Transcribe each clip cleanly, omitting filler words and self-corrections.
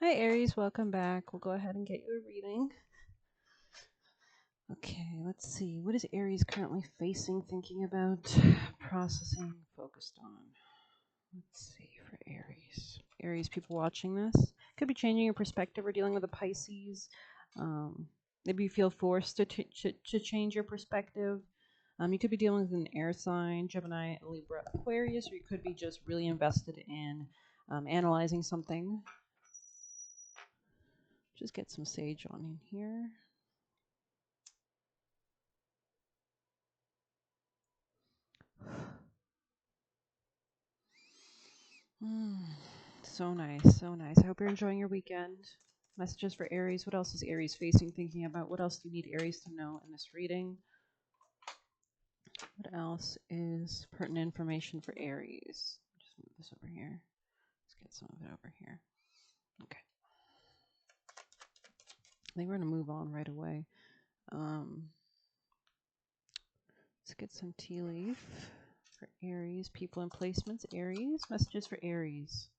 Hi Aries, welcome back. We'll go ahead and get you a reading. Okay, let's see. What is Aries currently facing, thinking about, processing, focused on? Let's see for Aries. Aries people watching this. Could be changing your perspective or dealing with a Pisces. Um, Maybe you feel forced to change your perspective. You could be dealing with an air sign, Gemini, Libra, Aquarius, or you could be just really invested in analyzing something. Just get some sage on in here. So nice, so nice. I hope you're enjoying your weekend. Messages for Aries. What else is Aries facing, thinking about? What else do you need Aries to know in this reading? What else is pertinent information for Aries? Just move this over here. Let's get some of it over here. Okay. I think we're going to move on right away. Let's get some tea leaf for Aries. People and placements. Aries. Messages for Aries.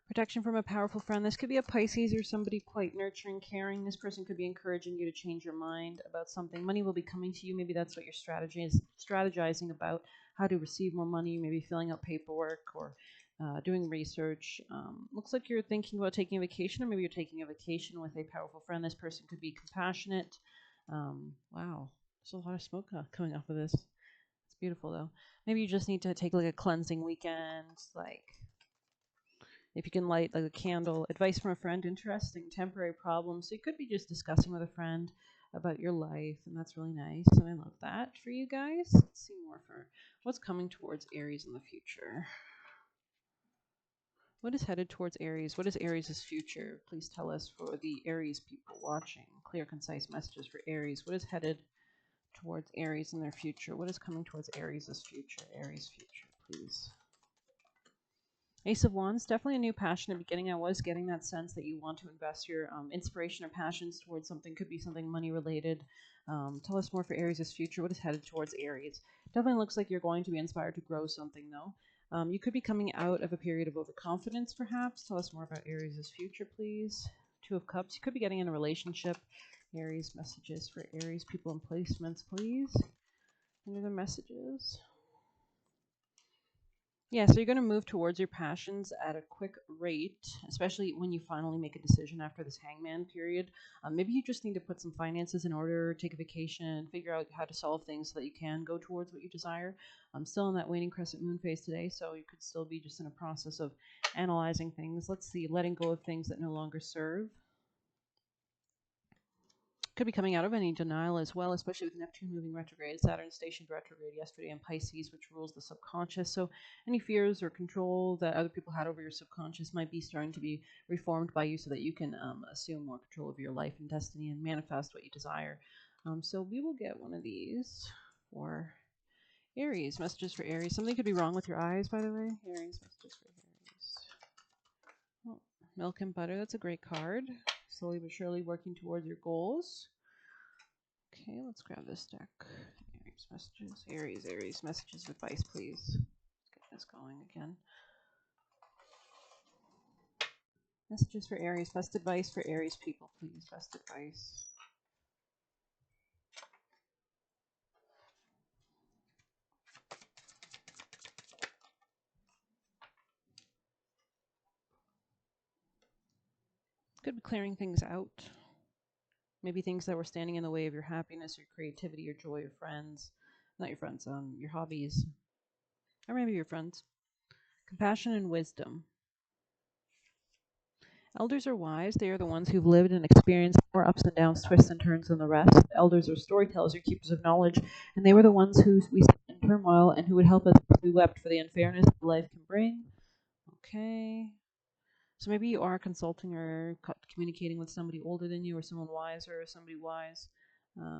Protection from a powerful friend. This could be a Pisces or somebody quite nurturing, caring. This person could be encouraging you to change your mind about something. Money will be coming to you. Maybe that's what your strategy is, strategizing about how to receive more money, maybe filling out paperwork or doing research. Looks like you're thinking about taking a vacation, or maybe you're taking a vacation with a powerful friend. This person could be compassionate. Wow, there's a lot of smoke coming off of this. It's beautiful, though. Maybe you just need to take like a cleansing weekend, like if you can light like a candle. Advice from a friend, interesting, temporary problems. So you could be just discussing with a friend about your life, and that's really nice. And I love that for you guys. Let's see more for what's coming towards Aries in the future. What is headed towards Aries? What is Aries' future? Please tell us for the Aries people watching. Clear, concise messages for Aries. What is headed towards Aries in their future? What is coming towards Aries' future? Aries' future, please. Ace of Wands, definitely a new passionate beginning. I was getting that sense that you want to invest your inspiration or passions towards something. Could be something money related. Tell us more for Aries' future. What is headed towards Aries? Definitely looks like you're going to be inspired to grow something, though. You could be coming out of a period of overconfidence, perhaps. Tell us more about Aries' future, please. Two of Cups. You could be getting in a relationship. Aries messages for Aries people and placements, please. Any other messages? Yeah, so you're going to move towards your passions at a quick rate, especially when you finally make a decision after this hangman period. Maybe you just need to put some finances in order, take a vacation, figure out how to solve things so that you can go towards what you desire. I'm still in that waning crescent moon phase today, so you could still be just in a process of analyzing things. Let's see, letting go of things that no longer serve. Could be coming out of any denial as well, especially with Neptune moving retrograde. Saturn stationed retrograde yesterday in Pisces, which rules the subconscious. So any fears or control that other people had over your subconscious might be starting to be reformed by you so that you can assume more control of your life and destiny and manifest what you desire. So we will get one of these for Aries. Messages for Aries. Something could be wrong with your eyes, by the way. Aries, messages for Aries. Oh, milk and butter. That's a great card. Slowly but surely working towards your goals. Okay, let's grab this deck. Aries messages. Aries messages, advice, please. Let's get this going again. Messages for Aries. Best advice for Aries people, please. Best advice. Could be clearing things out. Maybe things that were standing in the way of your happiness, your creativity, your joy, your friends. Not your friends, your hobbies. Or maybe your friends. Compassion and wisdom. Elders are wise. They are the ones who've lived and experienced more ups and downs, twists and turns than the rest. Elders are storytellers or keepers of knowledge, and they were the ones who we set in turmoil and who would help us as we wept for the unfairness that life can bring. Okay. So maybe you are consulting or communicating with somebody older than you, or someone wiser, or somebody wise.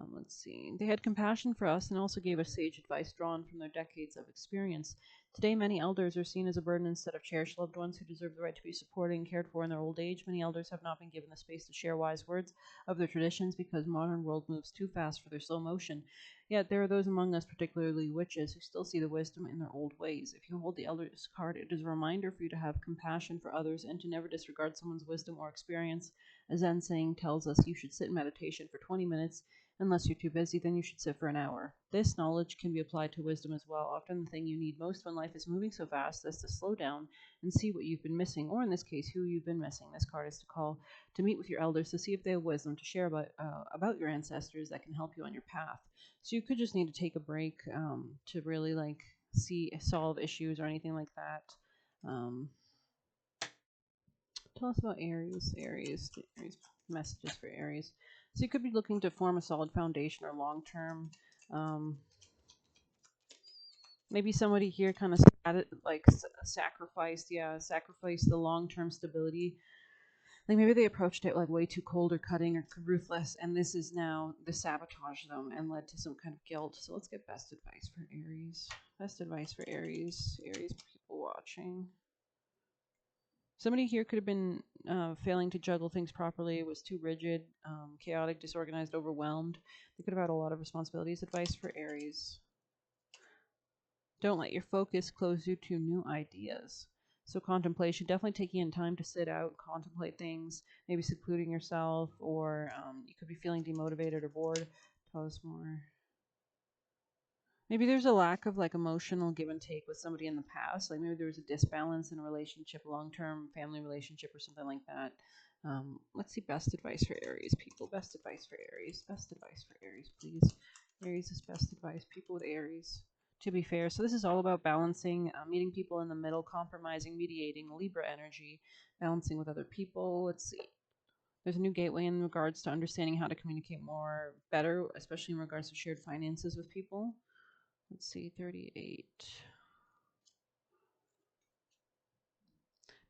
Let's see. They had compassion for us and also gave us sage advice drawn from their decades of experience. Today, many elders are seen as a burden instead of cherished loved ones who deserve the right to be supported and cared for in their old age. Many elders have not been given the space to share wise words of their traditions because modern world moves too fast for their slow motion. Yet there are those among us, particularly witches, who still see the wisdom in their old ways. If you hold the Elders card, it is a reminder for you to have compassion for others and to never disregard someone's wisdom or experience. A Zen saying tells us you should sit in meditation for 20 minutes. Unless you're too busy, then you should sit for an hour. This knowledge can be applied to wisdom as well. Often the thing you need most when life is moving so fast is to slow down and see what you've been missing, or in this case, who you've been missing. This card is to call to meet with your elders to see if they have wisdom to share about your ancestors that can help you on your path. So you could just need to take a break to really like solve issues or anything like that. Um, Tell us about Aries. Aries messages for Aries. So you could be looking to form a solid foundation or long term. Maybe somebody here kind of sacrificed the long term stability. Like maybe they approached it like way too cold or cutting or ruthless, and this is now the sabotage them and led to some kind of guilt. So let's get best advice for Aries. Best advice for Aries. Aries people watching. Somebody here could have been failing to juggle things properly, was too rigid, chaotic, disorganized, overwhelmed. They could have had a lot of responsibilities. Advice for Aries. Don't let your focus close you to new ideas. So contemplation, definitely taking in time to sit out, contemplate things, maybe secluding yourself, or you could be feeling demotivated or bored. Tell us more. Maybe there's a lack of like emotional give and take with somebody in the past. Like maybe there was a disbalance in a relationship, long-term family relationship or something like that. Let's see best advice for Aries people. Best advice for Aries. Best advice for Aries, please. Aries is best advice. People with Aries. To be fair, so this is all about balancing, meeting people in the middle, compromising, mediating, Libra energy, balancing with other people. Let's see. There's a new gateway in regards to understanding how to communicate more better, especially in regards to shared finances with people. Let's see, 38.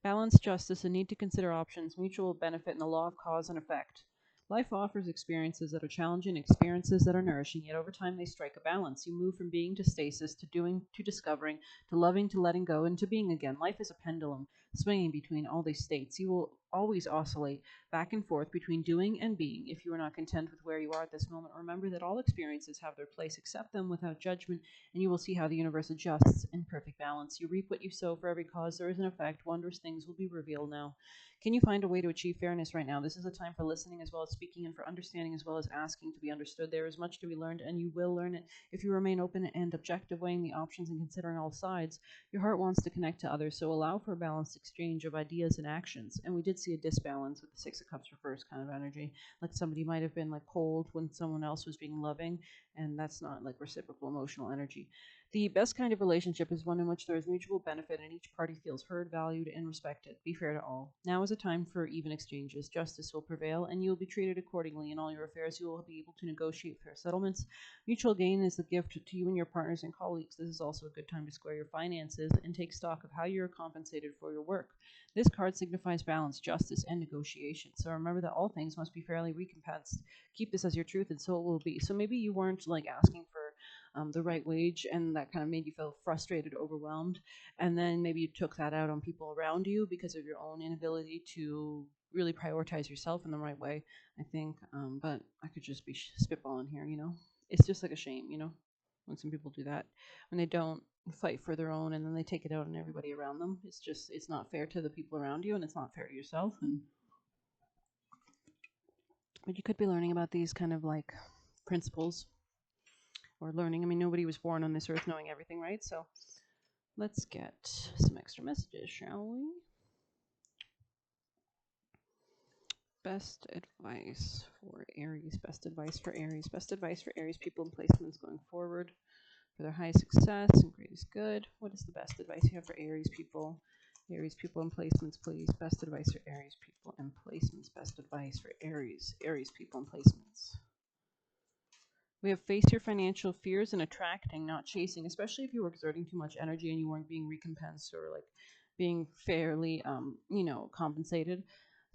Balance, justice, and need to consider options, mutual benefit, and the law of cause and effect. Life offers experiences that are challenging, experiences that are nourishing, yet over time they strike a balance. You move from being to stasis, to doing, to discovering, to loving, to letting go, and to being again. Life is a pendulum, swinging between all these states. You will always oscillate back and forth between doing and being. If you are not content with where you are at this moment, remember that all experiences have their place. Accept them without judgment, and you will see how the universe adjusts in perfect balance. You reap what you sow. For every cause there is an effect. Wondrous things will be revealed now. Can you find a way to achieve fairness right now? This is a time for listening as well as speaking, and for understanding as well as asking to be understood. There is much to be learned, and you will learn it if you remain open and objective, weighing the options and considering all sides. Your heart wants to connect to others, so allow for a balanced exchange of ideas and actions. And we did see a disbalance with the Six of Cups reversed kind of energy. Like somebody might have been like cold when someone else was being loving, and that's not like reciprocal emotional energy. The best kind of relationship is one in which there is mutual benefit and each party feels heard, valued, and respected. Be fair to all. Now is a time for even exchanges. Justice will prevail, and you will be treated accordingly. In all your affairs, you will be able to negotiate fair settlements. Mutual gain is the gift to you and your partners and colleagues. This is also a good time to square your finances and take stock of how you are compensated for your work. This card signifies balance, justice, and negotiation. So remember that all things must be fairly recompensed. Keep this as your truth, and so it will be. So maybe you weren't like asking for the right wage, and that kind of made you feel frustrated, overwhelmed, and then maybe you took that out on people around you because of your own inability to really prioritize yourself in the right way, I think. But I could just be spitballing here, you know. It's just like a shame, you know, when some people do that, when they don't fight for their own and then they take it out on everybody around them. It's not fair to the people around you, and it's not fair to yourself. And but you could be learning about these kind of like principles or learning. I mean, nobody was born on this earth knowing everything, right? So let's get some extra messages, shall we? Best advice for Aries. Best advice for Aries. Best advice for Aries people and placements going forward for their highest success and greatest good. What is the best advice you have for Aries people? Aries people and placements, please. Best advice for Aries people and placements. Best advice for Aries people and placements. We have face your financial fears and attracting, not chasing, especially if you were exerting too much energy and you weren't being recompensed or like being fairly, compensated.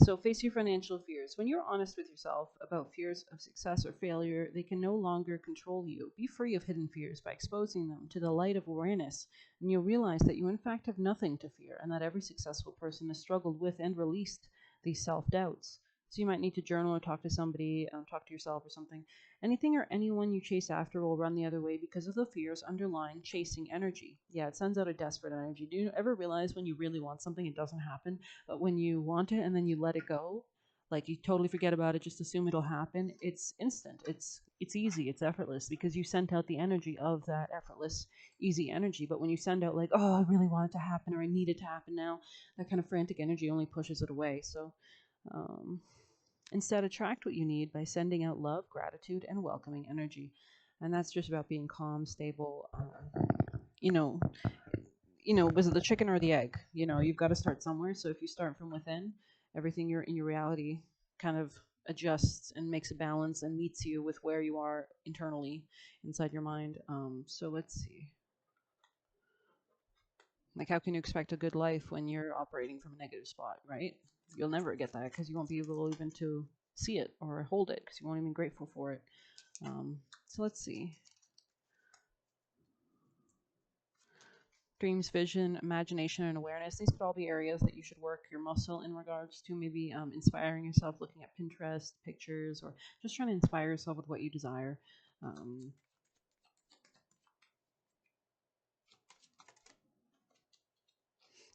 So face your financial fears. When you're honest with yourself about fears of success or failure, they can no longer control you. Be free of hidden fears by exposing them to the light of awareness, and you'll realize that you in fact have nothing to fear, and that every successful person has struggled with and released these self-doubts. So you might need to journal or talk to somebody, talk to yourself or something. Anything or anyone you chase after will run the other way because of the fears underlying chasing energy. Yeah, it sends out a desperate energy. Do you ever realize when you really want something, it doesn't happen? But when you want it and then you let it go, like you totally forget about it, just assume it'll happen, it's instant. It's easy, it's effortless because you sent out the energy of that effortless, easy energy. But when you send out like, oh, I really want it to happen or I need it to happen now, that kind of frantic energy only pushes it away. So um, instead, attract what you need by sending out love, gratitude, and welcoming energy. And that's just about being calm, stable. You know, was it the chicken or the egg? You've got to start somewhere. So if you start from within, everything in your reality kind of adjusts and makes a balance and meets you with where you are internally inside your mind. So let's see. Like, how can you expect a good life when you're operating from a negative spot, right? You'll never get that because you won't be able even to see it or hold it because you won't even be grateful for it. So let's see. Dreams, vision, imagination, and awareness. These could all be areas that you should work your muscle in regards to. Maybe inspiring yourself, looking at Pinterest pictures, or just trying to inspire yourself with what you desire.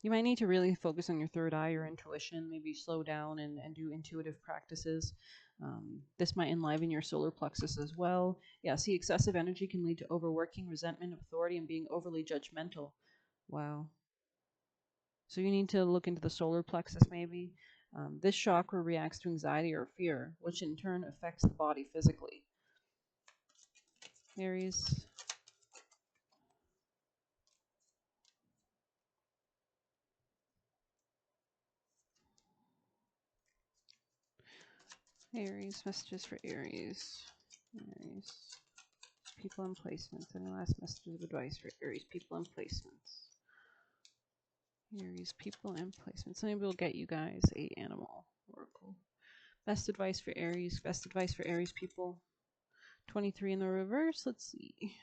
You might need to really focus on your third eye, your intuition, maybe slow down and do intuitive practices. This might enliven your solar plexus as well. Yeah, see, excessive energy can lead to overworking, resentment of authority, and being overly judgmental. Wow. So you need to look into the solar plexus maybe. This chakra reacts to anxiety or fear, which in turn affects the body physically. Aries. Aries, messages for Aries. Aries. People and placements. Any last messages of advice for Aries people and placements? Aries people and placements. Maybe we'll get you guys a animal oracle. Best advice for Aries. Best advice for Aries people. 23 in the reverse. Let's see.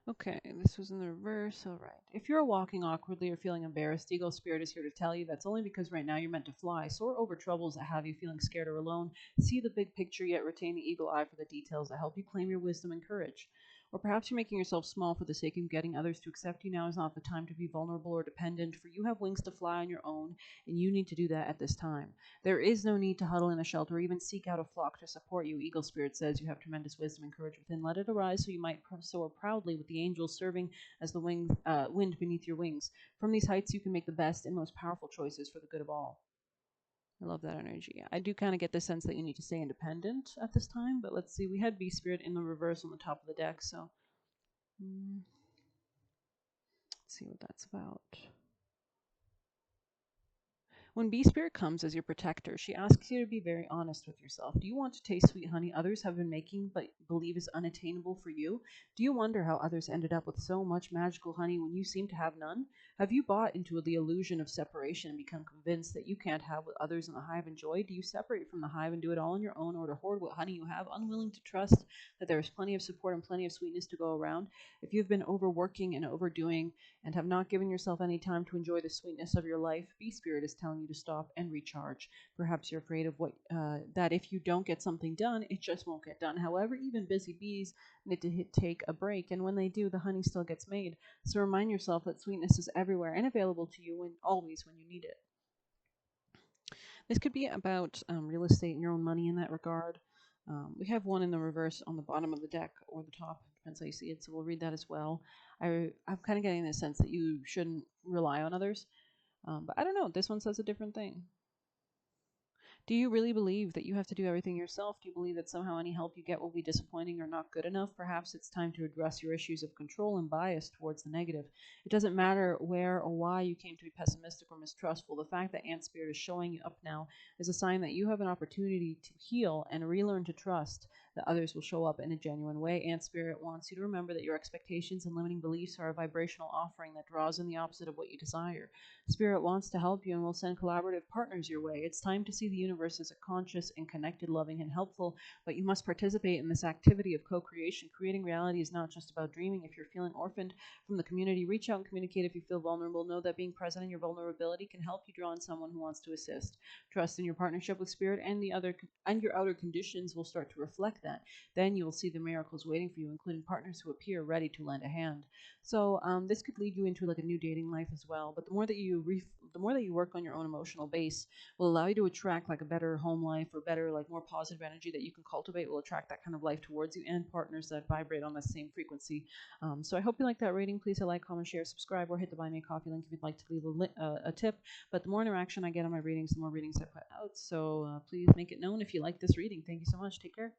Okay, this was in the reverse. All right. If you're walking awkwardly or feeling embarrassed, Eagle Spirit is here to tell you that's only because right now you're meant to fly. Soar over troubles that have you feeling scared or alone. See the big picture, yet retain the eagle eye for the details that help you claim your wisdom and courage. Or perhaps you're making yourself small for the sake of getting others to accept you. Now is not the time to be vulnerable or dependent, for you have wings to fly on your own, and you need to do that at this time. There is no need to huddle in a shelter or even seek out a flock to support you. Eagle Spirit says you have tremendous wisdom and courage within. Let it arise so you might soar proudly with the angels serving as the wind beneath your wings. From these heights, you can make the best and most powerful choices for the good of all. I love that energy. I do kind of get the sense that you need to stay independent at this time, but let's see. We had B Spirit in the reverse on the top of the deck, so let's see what that's about. When Bee Spirit comes as your protector, she asks you to be very honest with yourself. Do you want to taste sweet honey others have been making but believe is unattainable for you? Do you wonder how others ended up with so much magical honey when you seem to have none? Have you bought into the illusion of separation and become convinced that you can't have what others in the hive enjoy? Do you separate from the hive and do it all on your own, or to hoard what honey you have, unwilling to trust that there is plenty of support and plenty of sweetness to go around? If you've been overworking and overdoing and have not given yourself any time to enjoy the sweetness of your life, Bee Spirit is telling you to stop and recharge. Perhaps you're afraid of that if you don't get something done, it just won't get done. However, even busy bees need to take a break, and when they do, the honey still gets made. So remind yourself that sweetness is everywhere and available to you always when you need it. This could be about real estate and your own money in that regard. We have one in the reverse on the bottom of the deck or the top, depends how you see it, so we'll read that as well. I'm kind of getting the sense that you shouldn't rely on others, but I don't know. This one says a different thing. Do you really believe that you have to do everything yourself? Do you believe that somehow any help you get will be disappointing or not good enough? Perhaps it's time to address your issues of control and bias towards the negative. It doesn't matter where or why you came to be pessimistic or mistrustful. The fact that Ant Spirit is showing you up now is a sign that you have an opportunity to heal and relearn to trust that others will show up in a genuine way. Ant Spirit wants you to remember that your expectations and limiting beliefs are a vibrational offering that draws in the opposite of what you desire. Spirit wants to help you and will send collaborative partners your way. It's time to see the universe as a conscious and connected, loving, and helpful, but you must participate in this activity of co creation. Creating reality is not just about dreaming. If you're feeling orphaned from the community, reach out and communicate if you feel vulnerable. Know that being present in your vulnerability can help you draw in someone who wants to assist. Trust in your partnership with Spirit, and your outer conditions will start to reflect that. Then you will see the miracles waiting for you, including partners who appear ready to lend a hand. So this could lead you into like a new dating life as well. But the more that you work on your own emotional base, will allow you to attract like a better home life or better like more positive energy that you can cultivate. Will attract that kind of life towards you and partners that vibrate on the same frequency. So I hope you like that reading. Please hit like, comment, share, subscribe, or hit the buy me a coffee link if you'd like to leave a tip. But the more interaction I get on my readings, the more readings I put out. So please make it known if you like this reading. Thank you so much. Take care.